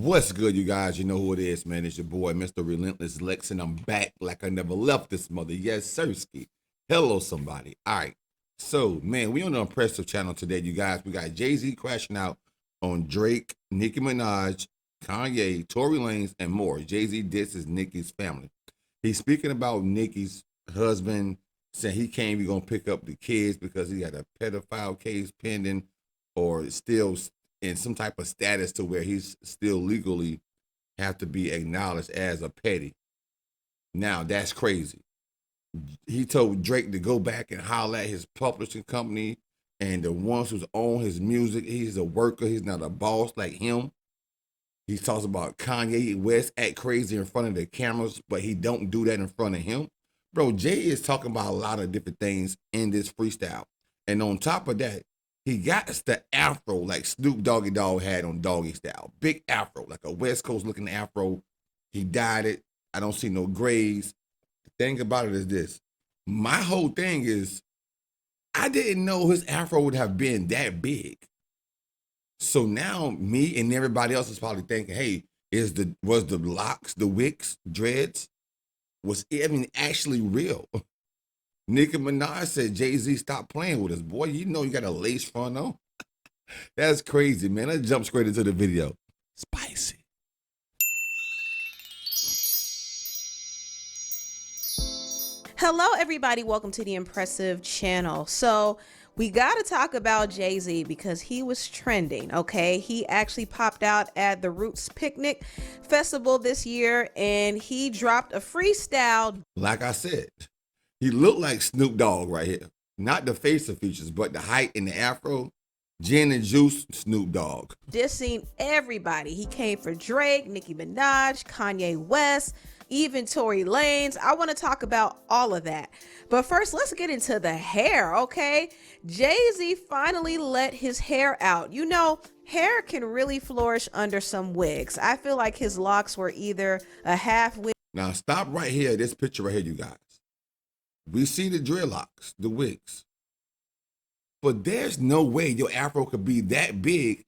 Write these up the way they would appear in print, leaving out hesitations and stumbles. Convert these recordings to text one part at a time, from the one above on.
What's good, you guys? You know who it is, man. It's your boy, Mr. Relentless Lex, and I'm back like I never left this mother. Yes, sirski. Hello, somebody. All right. So, man, we on the impressive channel today, you guys. We got Jay-Z crashing out on Drake, Nicki Minaj, Kanye, Tory Lanez, and more. Jay-Z disses Nicki's family. He's speaking about Nicki's husband, saying he can't even gonna pick up the kids because he got a pedophile case pending or still in some type of status to where he's still legally have to be acknowledged as a petty. Now that's crazy. He told Drake to go back and holler at his publishing company and the ones who's own his music. He's a worker. He's not a boss like him. He talks about Kanye West act crazy in front of the cameras, but he don't do that in front of him. Bro, Jay is talking about a lot of different things in this freestyle. And on top of that, he got the afro like Snoop Doggy Dogg had on Doggy Style. Big afro, like a West Coast looking afro. He dyed it. I don't see no grays. The thing about it is this. My whole thing is, I didn't know his afro would have been that big. So now me and everybody else is probably thinking, hey, was the locks, the wicks, dreads, was even actually real? Nicki Minaj said, Jay-Z, stop playing with us. Boy, you know you got a lace front on. That's crazy, man. Let's jump straight into the video. Spicy. Hello, everybody. Welcome to the Impressive channel. So we got to talk about Jay-Z because he was trending, okay? He actually popped out at the Roots Picnic Festival this year, and he dropped a freestyle. Like I said, he looked like Snoop Dogg right here. Not the facial features, but the height and the afro. Gin and juice, Snoop Dogg. Dissing everybody. He came for Drake, Nicki Minaj, Kanye West, even Tory Lanez. I want to talk about all of that. But first, let's get into the hair, okay? Jay-Z finally let his hair out. You know, hair can really flourish under some wigs. I feel like his locks were either a half wig. Now stop right here, this picture right here, you guys. We see the dreadlocks, the wigs. But there's no way your afro could be that big.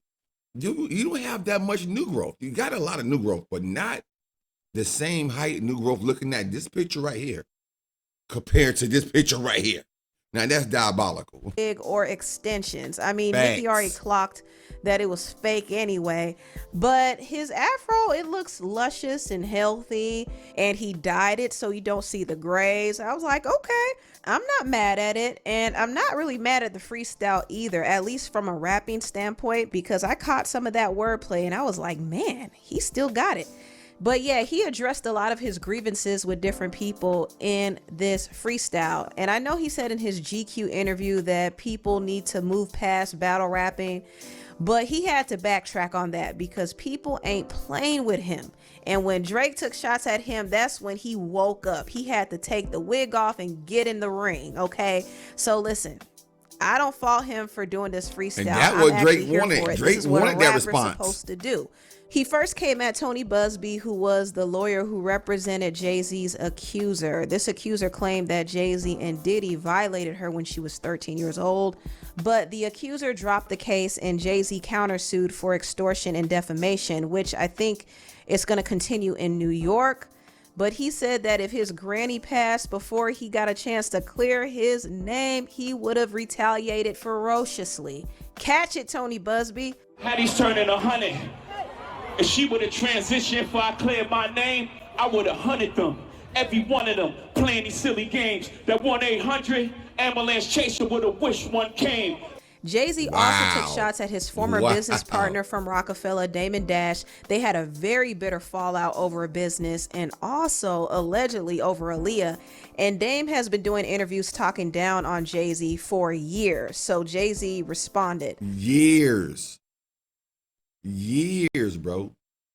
You don't have that much new growth. You got a lot of new growth, but not the same height new growth looking at this picture right here compared to this picture right here. Now that's diabolical. Wig or extensions. I mean, Facts. Nicki already clocked that it was fake anyway, but his afro, it looks luscious and healthy, and he dyed it so you don't see the grays. I was like, okay, I'm not mad at it, and I'm not really mad at the freestyle either, at least from a rapping standpoint, because I caught some of that wordplay and I was like, man, he still got it. But yeah, he addressed a lot of his grievances with different people in this freestyle. And I know he said in his GQ interview that people need to move past battle rapping, but he had to backtrack on that because people ain't playing with him. And when Drake took shots at him, that's when he woke up. He had to take the wig off and get in the ring, okay? So listen, I don't fault him for doing this freestyle. And that's what Drake wanted. Drake this is what wanted a that rapper's response. supposed to do. He first came at Tony Busby, who was the lawyer who represented Jay-Z's accuser. This accuser claimed that Jay-Z and Diddy violated her when she was 13 years old, but the accuser dropped the case and Jay-Z countersued for extortion and defamation, which I think is going to continue in New York. But he said that if his granny passed before he got a chance to clear his name, he would have retaliated ferociously. Catch it, Tony Busby. Hattie's turning 100. If she would have transitioned before I cleared my name, I would have hunted them. Every one of them playing these silly games. That 1-800 ambulance chaser would have wished one came. Jay-Z also took shots at his former business partner from Rockefeller, Damon Dash. They had a very bitter fallout over a business and also allegedly over Aaliyah. And Dame has been doing interviews talking down on Jay-Z for years. So Jay-Z responded. Years, bro.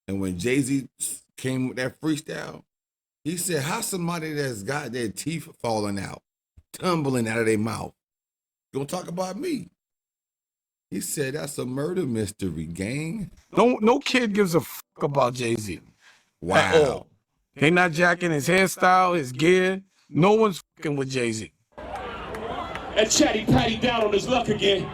And when Jay-Z came with that freestyle, he said, how somebody that's got their teeth falling out, tumbling out of their mouth, gonna talk about me? He said, that's a murder mystery, gang. No kid gives a fuck about Jay-Z. Wow. They not jacking his hairstyle, his gear. No one's fucking with Jay-Z. And Chatty Patty down on his luck again.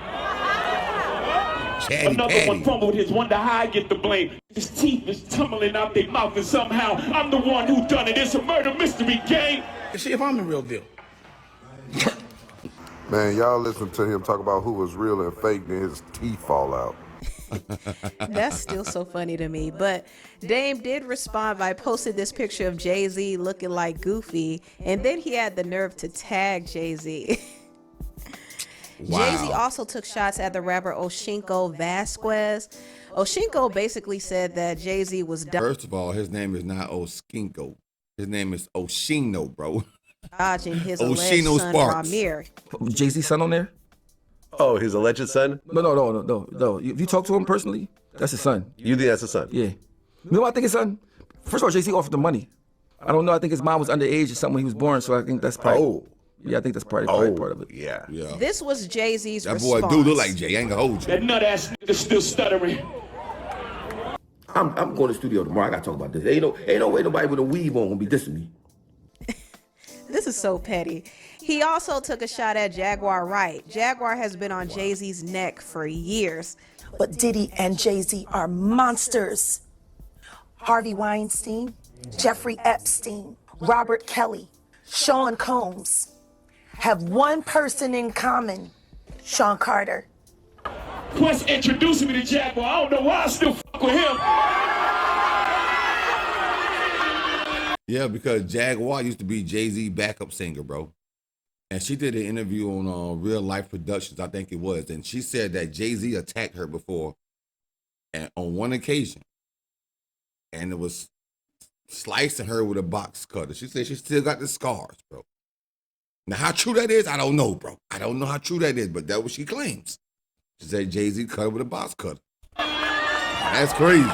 Chatty Another Patty. one fumbled his, wonder how I get the blame. His teeth is tumbling out their mouth and somehow I'm the one who done it. It's a murder mystery game. See if I'm the real deal. Man, y'all listen to him talk about who was real and fake, then his teeth fall out. That's still so funny to me. But Dame did respond by posting this picture of Jay-Z looking like Goofy, and then he had the nerve to tag Jay-Z. Wow. Jay-Z also took shots at the rapper Oshinko Vasquez. Oshinko basically said that Jay-Z was First of all, his name is not Oskinko. His name is Oshino, bro. dodging his Oshino alleged son Sparks. Ramir. Jay-Z son on there? Oh, his alleged son? No. If you talk to him personally, that's his son. You think that's his son? Yeah. You know what I think his son? First of all, Jay-Z offered the money. I don't know. I think his mom was underage or something when he was born, so I think that's probably. Oh. Yeah, I think that's probably part of it. Yeah. Yeah. This was Jay-Z's That response. boy do look like Jay. I ain't gonna hold you. That nut ass nigga still stuttering. I'm going to the studio tomorrow. I got to talk about this. Ain't no way nobody with a weave on gonna be dissing me. This is so petty. He also took a shot at Jaguar Wright. Jaguar has been on Jay-Z's neck for years. But Diddy and Jay-Z are monsters. Harvey Weinstein, Jeffrey Epstein, Robert Kelly, Sean Combs have one person in common, Sean Carter. Quest introducing me to Jaguar. I don't know why I still fuck with him. Yeah, because Jaguar used to be Jay-Z backup singer, bro. And she did an interview on Real Life Productions, I think it was. And she said that Jay-Z attacked her before and on one occasion. And it was slicing her with a box cutter. She said she still got the scars, bro. Now, how true that is, I don't know, bro. I don't know how true that is, but that's what she claims. She said Jay-Z cut her with a box cutter. That's crazy.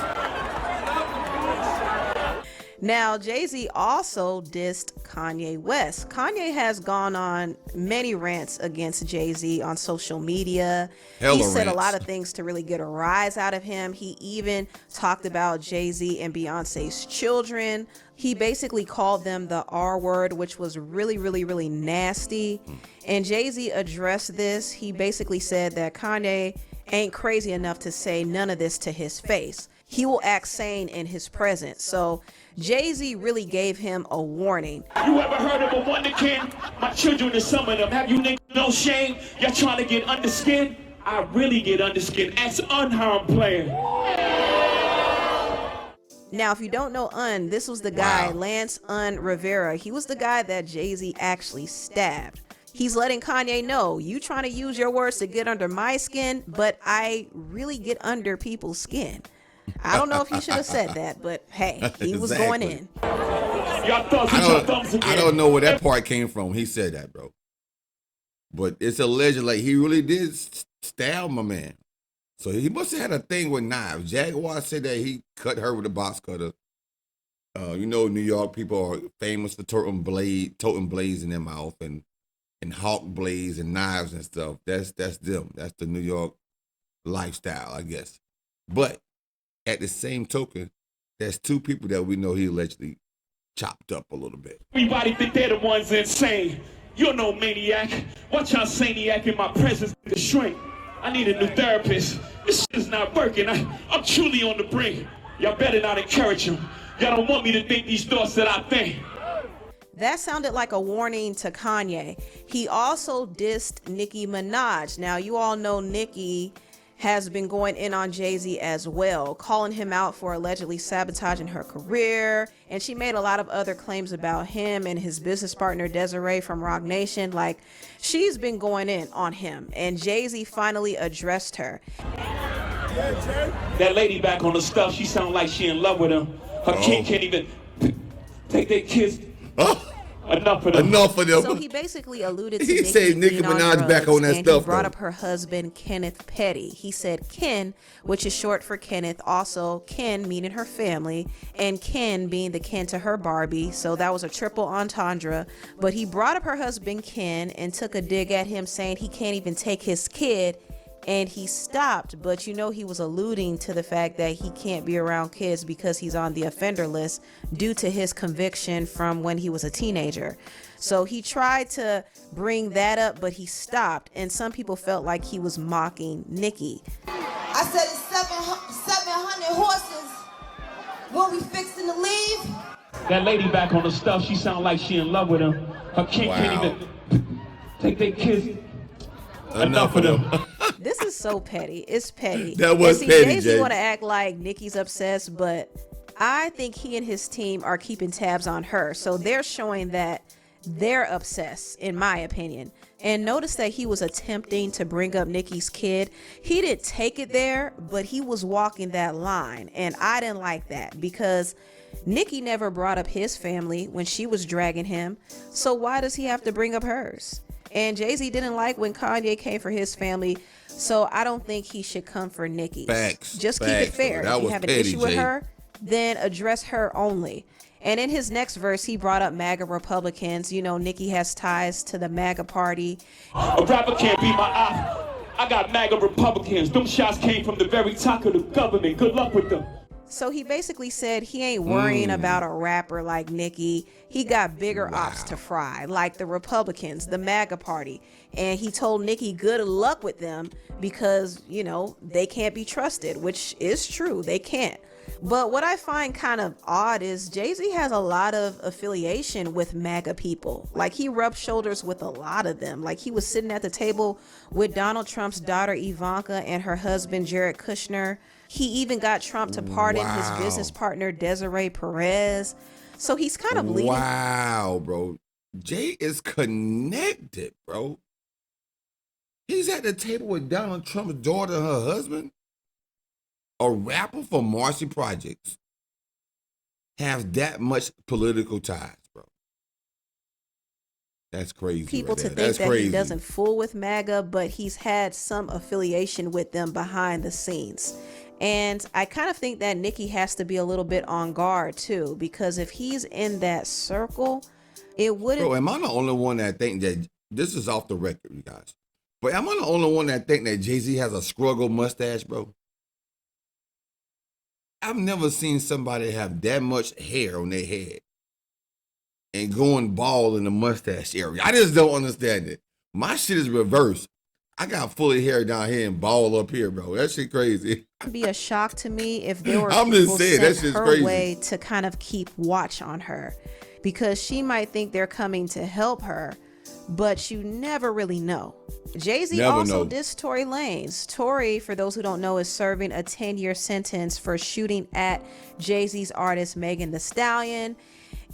Now, Jay-Z also dissed Kanye West. Kanye has gone on many rants against Jay-Z on social media. He said a lot of things to really get a rise out of him. He even talked about Jay-Z and Beyonce's children. He basically called them the R word, which was really, really, really nasty. And Jay-Z addressed this. He basically said that Kanye ain't crazy enough to say none of this to his face. He will act sane in his presence. So Jay-Z really gave him a warning. You ever heard of a wonder kid? My children are some of them. Have you niggas no shame? Y'all trying to get under skin? I really get under skin. Ask unharmed player. Now, if you don't know this was the guy, Lance Rivera. He was the guy that Jay-Z actually stabbed. He's letting Kanye know, you trying to use your words to get under my skin, but I really get under people's skin. I don't know if he should have said that, but hey, he was going in. Y'all thumbs with your thumbs again. I don't know where that part came from. He said that, bro. But it's alleged like he really did stab my man. So he must have had a thing with knives. Jaguar said that he cut her with a box cutter. You know, New York people are famous for toting blades in their mouth and hawk blades and knives and stuff. That's them. That's the New York lifestyle, I guess. But at the same token, there's two people that we know he allegedly chopped up a little bit. Everybody think they're the ones insane. You're no maniac. Watch how saniac in my presence to shrink. I need a new therapist. This shit is not working. I'm truly on the brink. Y'all better not encourage him. Y'all don't want me to think these thoughts that I think. That sounded like a warning to Kanye. He also dissed Nicki Minaj. Now, you all know Nicki has been going in on Jay-Z as well, calling him out for allegedly sabotaging her career. And she made a lot of other claims about him and his business partner, Desiree from Roc Nation. Like, she's been going in on him. And Jay-Z finally addressed her. That lady back on the stuff, she sound like she in love with him. Her kid can't even take their kids. Enough of them. So he basically alluded to He said Nicki Minaj back on that and stuff. He brought though. up her husband, Kenneth Petty. He said Ken, which is short for Kenneth, also Ken meaning her family, and Ken being the Ken to her Barbie. So that was a triple entendre. But he brought up her husband, Ken, and took a dig at him, saying he can't even take his kid. And he stopped, but you know he was alluding to the fact that he can't be around kids because he's on the offender list due to his conviction from when he was a teenager. So he tried to bring that up, but he stopped, and some people felt like he was mocking Nicki. I said it's 700 horses when we fixing to leave. That lady back on the stuff, she sound like she in love with him. Her kid can't even take their kids. Enough of them. This is so petty. It's petty. That was and petty, Jay-Z Jay. want to act like Nicki's obsessed, but I think he and his team are keeping tabs on her. So they're showing that they're obsessed, in my opinion. And notice that he was attempting to bring up Nicki's kid. He didn't take it there, but he was walking that line. And I didn't like that because Nicki never brought up his family when she was dragging him. So why does he have to bring up hers? And Jay-Z didn't like when Kanye came for his family. So I don't think he should come for Nicki's. Facts. Just keep Facts, it fair. bro. That If you was have an petty, issue with Jay. her, then address her only. And in his next verse, he brought up MAGA Republicans. You know, Nicki has ties to the MAGA party. A rapper can't be my eye. I got MAGA Republicans. Them shots came from the very top of the government. Good luck with them. So he basically said he ain't worrying about a rapper like Nicki. He got bigger ops to fry, like the Republicans, the MAGA party. And he told Nicki good luck with them because, you know, they can't be trusted, which is true. They can't. But what I find kind of odd is Jay-Z has a lot of affiliation with MAGA people. Like he rubbed shoulders with a lot of them. Like he was sitting at the table with Donald Trump's daughter Ivanka and her husband Jared Kushner. He even got Trump to pardon his business partner Desiree Perez. So he's kind of leading. Wow, bro. Jay is connected, bro. He's at the table with Donald Trump's daughter and her husband. A rapper for Marcy Projects has that much political ties, bro. That's crazy. People right to there. think That's that crazy. he doesn't fool with MAGA, but he's had some affiliation with them behind the scenes. And I kind of think that Nicki has to be a little bit on guard too, because if he's in that circle, it wouldn't. Bro, am I the only one that think that this is off the record, you guys? But am I the only one that think that Jay-Z has a struggle mustache, bro? I've never seen somebody have that much hair on their head and going bald in the mustache area. I just don't understand it. My shit is reversed. I got fully hair down here and bald up here, bro. That shit crazy. It'd be a shock to me if there were I'm just people saying, that sent shit's her crazy. way to kind of keep watch on her, because she might think they're coming to help her, but you never really know. Jay-Z Never also know. dissed Tory Lanez. Tory, for those who don't know, is serving a 10-year sentence for shooting at Jay-Z's artist Megan Thee Stallion.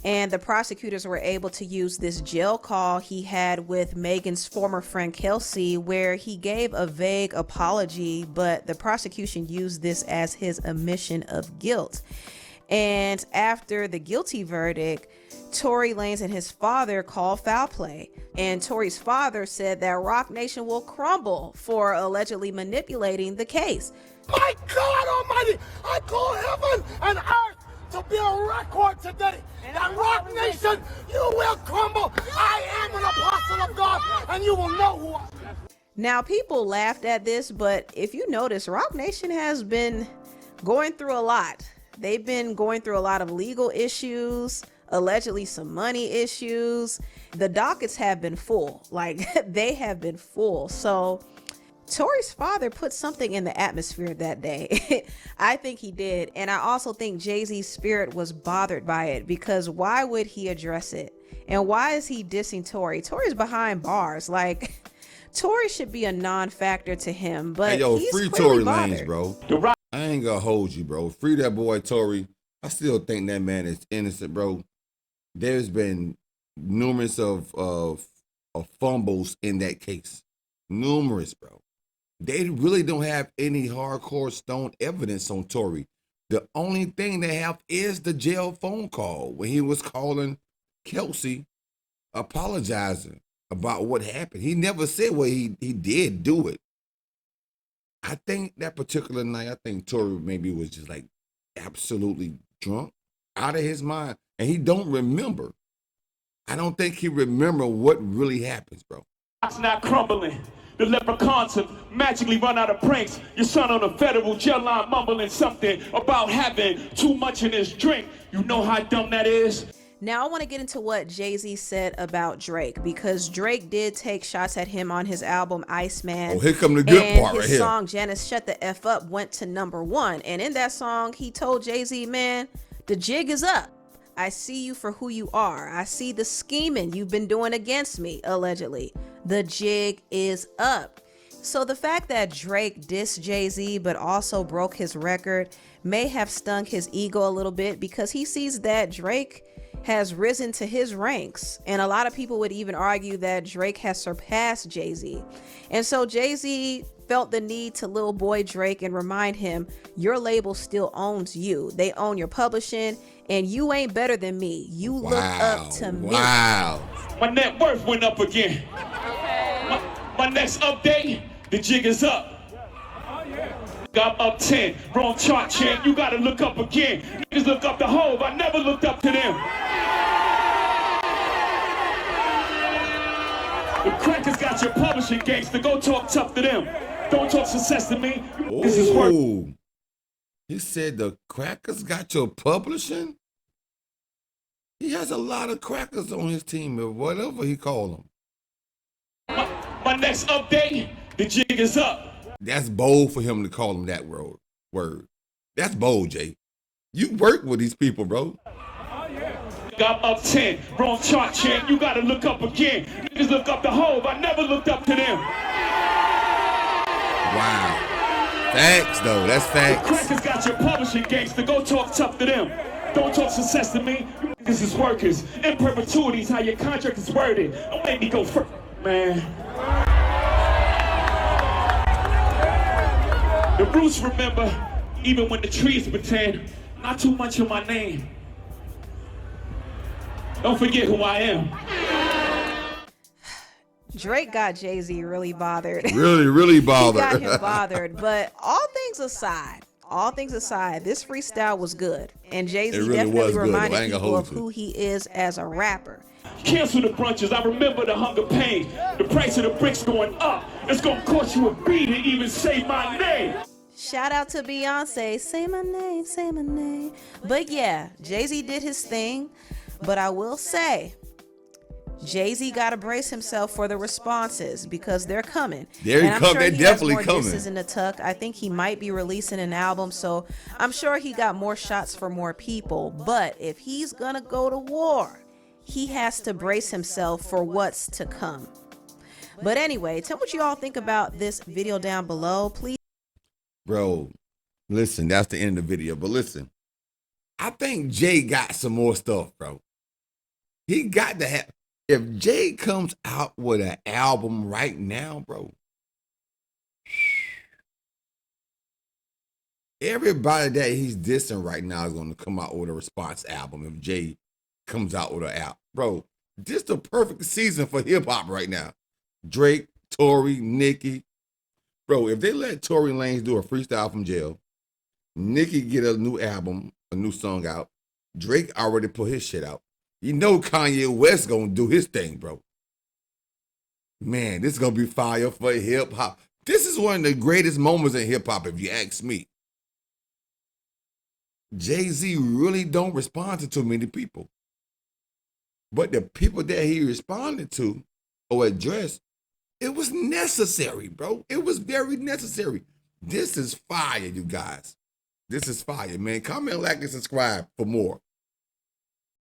And the prosecutors were able to use this jail call he had with Megan's former friend Kelsey, where he gave a vague apology, but the prosecution used this as his admission of guilt. And after the guilty verdict, Tory Lanez and his father called foul play. And Tory's father said that Rock Nation will crumble for allegedly manipulating the case. My God Almighty, I call heaven and earth to be a record today. That Rock Nation, you will crumble. I am an apostle of God, and you will know who I am. Now, people laughed at this, but if you notice, Rock Nation has been going through a lot. They've been going through a lot of legal issues, allegedly some money issues. The dockets have been full. Like, they have been full. So Tory's father put something in the atmosphere that day. I think he did. And I also think Jay-Z's spirit was bothered by it, because why would he address it? And why is he dissing Tory? Tory's behind bars. Like, Tory should be a non-factor to him, but Hey, yo, he's free clearly Tory bothered. Lanez, bro. I ain't gonna hold you, bro. Free that boy Tory. I still think that man is innocent, bro. There's been numerous of fumbles in that case. Numerous, bro. They really don't have any hardcore stone evidence on Tory. The only thing they have is the jail phone call when he was calling Kelsey, apologizing about what happened. He never said what he did do it. I think that particular night, I think Tory maybe was just like absolutely drunk, out of his mind, and he don't remember. I don't think he remember what really happens, bro. It's not crumbling. The leprechauns have magically run out of pranks. Your son on a federal jail line mumbling something about having too much in his drink. You know how dumb that is? Now I want to get into what Jay-Z said about Drake, because Drake did take shots at him on his album Iceman. Oh, here come the good and part right his here. song Janice Shut the F Up went to #1. And in that song, he told Jay-Z, man, the jig is up. I see you for who you are. I see the scheming you've been doing against me, allegedly. The jig is up. So the fact that Drake dissed Jay-Z but also broke his record may have stung his ego a little bit, because he sees that Drake has risen to his ranks. And a lot of people would even argue that Drake has surpassed Jay-Z. And so Jay-Z felt the need to little boy Drake and remind him, your label still owns you. They own your publishing, and you ain't better than me. You look up to me. Wow. My net worth went up again. My next update, the jig is up. I'm up 10, wrong chart, champ. You gotta look up again. Niggas look up to Hove. I never looked up to them. The crackers got your publishing gangster. Go talk tough to them. Don't talk success to me. This is work. Ooh. He said the crackers got your publishing? He has a lot of crackers on his team, or whatever he call them. My next update, the jig is up. That's bold for him to call him that word. That's bold, Jay. You work with these people, bro. I'm up 10, wrong chart, champ. You gotta look up again. Niggas look up to Hove. I never looked up to them. Wow. Facts, though. That's facts. The crackers got your publishing gangster. Go talk tough to them. Don't talk success to me. This is workers. In perpetuity is how your contract is worded. Don't make me go first, man. The roots remember, even when the trees pretend, not too much of my name. Don't forget who I am. Drake got Jay-Z really bothered. Really bothered. He got him bothered. But all things aside, this freestyle was good. And Jay-Z really definitely was reminded good. I ain't gonna people hold of you. who he is as a rapper. Cancel the brunches. I remember the hunger pain. The price of the bricks going up. It's gonna cost you a beat to even say my name. Shout out to Beyonce. Say my name, say my name. But yeah, Jay-Z did his thing. But I will say, Jay-Z got to brace himself for the responses, because they're coming. They're definitely coming. This is in the tuck. I think he might be releasing an album, so I'm sure he got more shots for more people. But if he's gonna go to war, he has to brace himself for what's to come. But anyway, tell me what you all think about this video down below, please. Bro, listen, that's the end of the video. But listen, I think Jay got some more stuff, bro. He got to have. If Jay comes out with an album right now, bro, everybody that he's dissing right now is going to come out with a response album. If Jay comes out with an album, bro, this the perfect season for hip hop right now. Drake, Tory, Nicki, bro. If they let Tory Lanez do a freestyle from jail, Nicki get a new album, a new song out. Drake already put his shit out. You know Kanye West gonna do his thing, bro. Man, this is gonna be fire for hip hop. This is one of the greatest moments in hip hop, if you ask me. Jay-Z really don't respond to too many people. But the people that he responded to or addressed, it was necessary, bro. It was very necessary. This is fire, you guys. This is fire, man. Comment, like, and subscribe for more.